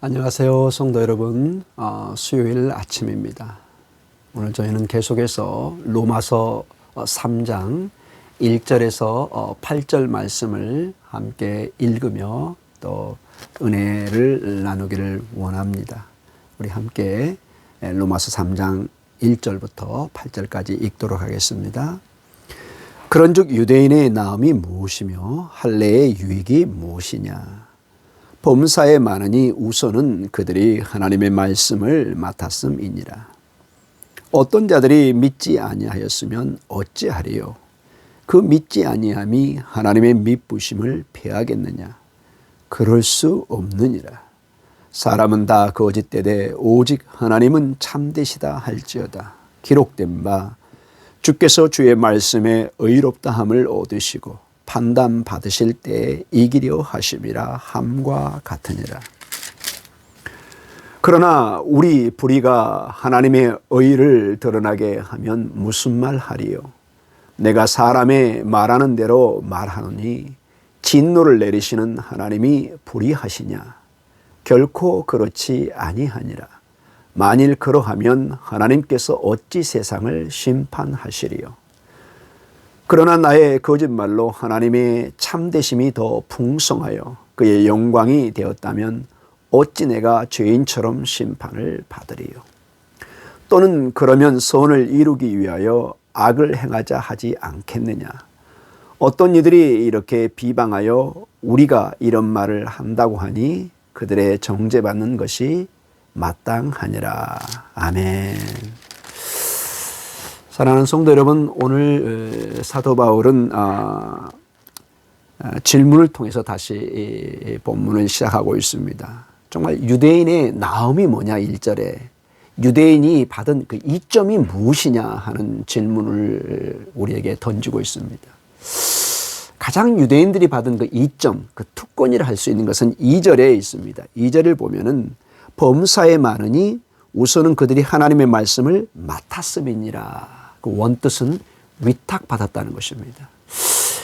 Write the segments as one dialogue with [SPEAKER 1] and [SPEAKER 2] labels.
[SPEAKER 1] 안녕하세요, 성도 여러분. 수요일 아침입니다. 오늘 저희는 계속해서 로마서 3장 1절에서 8절 말씀을 함께 읽으며 또 은혜를 나누기를 원합니다. 우리 함께 로마서 3장 1절부터 8절까지 읽도록 하겠습니다. 그런즉 유대인의 나음이 무엇이며 할례의 유익이 무엇이냐? 범사에 많으니 우선은 그들이 하나님의 말씀을 맡았음이니라. 어떤 자들이 믿지 아니하였으면 어찌하리요? 그 믿지 아니함이 하나님의 믿부심을 패하겠느냐? 그럴 수 없느니라. 사람은 다 거짓되되 오직 하나님은 참되시다 할지어다. 기록된 바 주께서 주의 말씀에 의롭다함을 얻으시고 판단 받으실 때에 이기려 하심이라 함과 같으니라. 그러나 우리 불의가 하나님의 의를 드러나게 하면 무슨 말 하리요? 내가 사람의 말하는 대로 말하노니 진노를 내리시는 하나님이 불의하시냐? 결코 그렇지 아니하니라. 만일 그러하면 하나님께서 어찌 세상을 심판하시리요? 그러나 나의 거짓말로 하나님의 참되심이 더 풍성하여 그의 영광이 되었다면 어찌 내가 죄인처럼 심판을 받으리요? 또는 그러면 선을 이루기 위하여 악을 행하자 하지 않겠느냐? 어떤 이들이 이렇게 비방하여 우리가 이런 말을 한다고 하니 그들의 정죄받는 것이 마땅하니라. 아멘. 사랑하는 성도 여러분, 오늘 사도 바울은 질문을 통해서 다시 본문을 시작하고 있습니다. 정말 유대인의 나음이 뭐냐 1절에 유대인이 받은 그 이점이 무엇이냐 하는 질문을 우리에게 던지고 있습니다. 가장 유대인들이 받은 그 이점, 그 특권이라 할 수 있는 것은 2절에 있습니다. 2절을 보면은 범사에 많으니 우선은 그들이 하나님의 말씀을 맡았음이니라. 그 원뜻은 위탁받았다는 것입니다.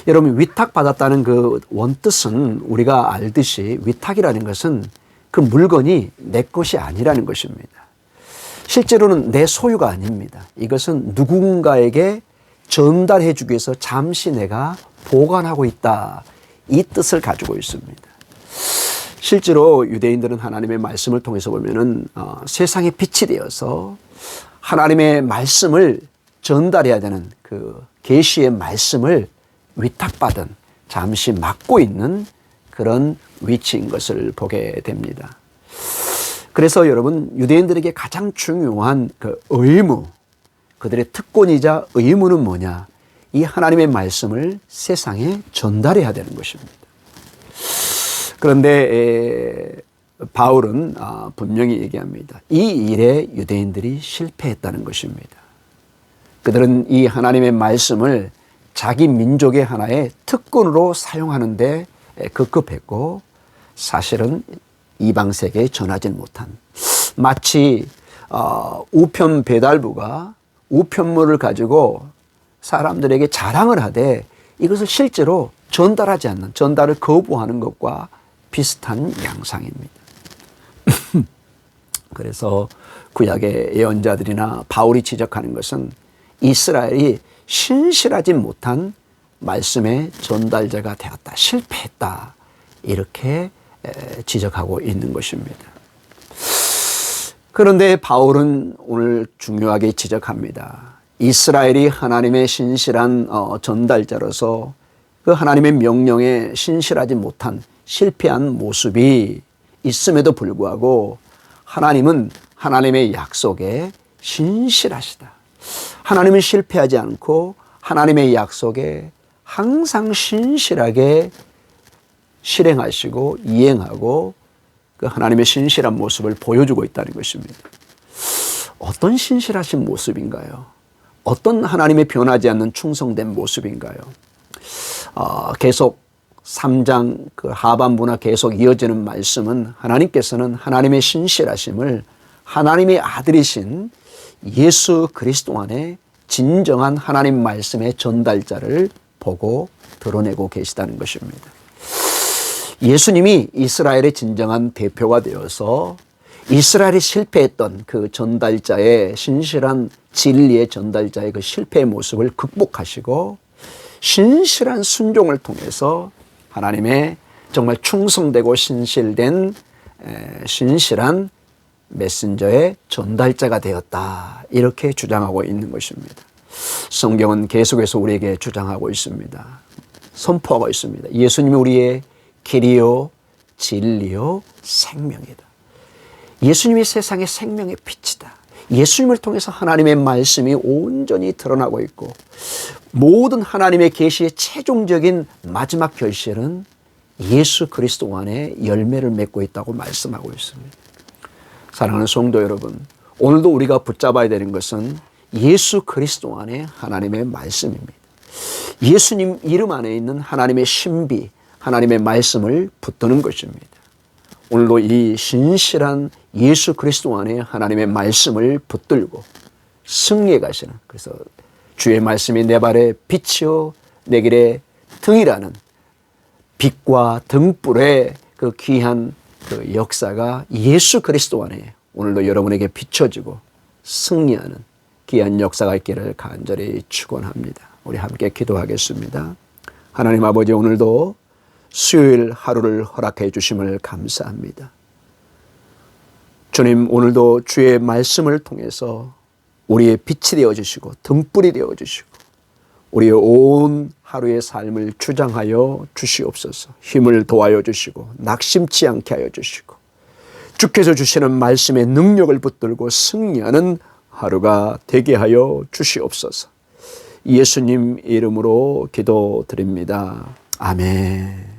[SPEAKER 1] 여러분, 위탁받았다는 그 원뜻은 우리가 알듯이 위탁이라는 것은 그 물건이 내 것이 아니라는 것입니다. 실제로는 내 소유가 아닙니다. 이것은 누군가에게 전달해 주기 위해서 잠시 내가 보관하고 있다. 이 뜻을 가지고 있습니다. 실제로 유대인들은 하나님의 말씀을 통해서 보면은 세상의 빛이 되어서 하나님의 말씀을 전달해야 되는 그 계시의 말씀을 위탁받은 잠시 맡고 있는 그런 위치인 것을 보게 됩니다. 그래서 여러분, 유대인들에게 가장 중요한 그 의무, 그들의 특권이자 의무는 뭐냐? 이 하나님의 말씀을 세상에 전달해야 되는 것입니다. 그런데 바울은 분명히 얘기합니다. 이 일에 유대인들이 실패했다는 것입니다. 그들은 이 하나님의 말씀을 자기 민족의 하나의 특권으로 사용하는데 급급했고 사실은 이방 세계에 전하지 못한, 마치 우편 배달부가 우편물을 가지고 사람들에게 자랑을 하되 이것을 실제로 전달하지 않는, 전달을 거부하는 것과 비슷한 양상입니다. 그래서 구약의 예언자들이나 바울이 지적하는 것은 이스라엘이 신실하지 못한 말씀의 전달자가 되었다, 실패했다, 이렇게 지적하고 있는 것입니다. 그런데 바울은 오늘 중요하게 지적합니다. 이스라엘이 하나님의 신실한 전달자로서 그 하나님의 명령에 신실하지 못한 실패한 모습이 있음에도 불구하고 하나님은 하나님의 약속에 신실하시다. 하나님은 실패하지 않고 하나님의 약속에 항상 신실하게 실행하시고 이행하고 그 하나님의 신실한 모습을 보여주고 있다는 것입니다. 어떤 신실하신 모습인가요? 어떤 하나님의 변하지 않는 충성된 모습인가요? 계속 3장 그 하반부나 계속 이어지는 말씀은 하나님께서는 하나님의 신실하심을 하나님의 아들이신 예수 그리스도 안에 진정한 하나님 말씀의 전달자를 보고 드러내고 계시다는 것입니다. 예수님이 이스라엘의 진정한 대표가 되어서 이스라엘이 실패했던 그 전달자의 신실한 진리의 전달자의 그 실패의 모습을 극복하시고 신실한 순종을 통해서 하나님의 정말 충성되고 신실한 메신저의 전달자가 되었다. 이렇게 주장하고 있는 것입니다. 성경은 계속해서 우리에게 주장하고 있습니다. 선포하고 있습니다. 예수님이 우리의 길이요 진리요 생명이다. 예수님이 세상의 생명의 빛이다. 예수님을 통해서 하나님의 말씀이 온전히 드러나고 있고 모든 하나님의 계시의 최종적인 마지막 결실은 예수 그리스도 안에 열매를 맺고 있다고 말씀하고 있습니다. 사랑하는 성도 여러분, 오늘도 우리가 붙잡아야 되는 것은 예수 그리스도 안에 하나님의 말씀입니다. 예수님 이름 안에 있는 하나님의 신비, 하나님의 말씀을 붙드는 것입니다. 오늘도 이 신실한 예수 그리스도 안에 하나님의 말씀을 붙들고 승리해 가시는, 그래서 주의 말씀이 내 발에 빛이요 내 길에 등이라는 빛과 등불의 그 귀한 그 역사가 예수 그리스도 안에 오늘도 여러분에게 비춰지고 승리하는 귀한 역사가 있기를 간절히 축원합니다. 우리 함께 기도하겠습니다. 하나님 아버지, 오늘도 수요일 하루를 허락해 주심을 감사합니다. 주님, 오늘도 주의 말씀을 통해서 우리의 빛이 되어주시고 등불이 되어주시고 우리의 온 하루의 삶을 주장하여 주시옵소서. 힘을 도하여 주시고 낙심치 않게 하여 주시고 주께서 주시는 말씀의 능력을 붙들고 승리하는 하루가 되게 하여 주시옵소서. 예수님 이름으로 기도드립니다. 아멘.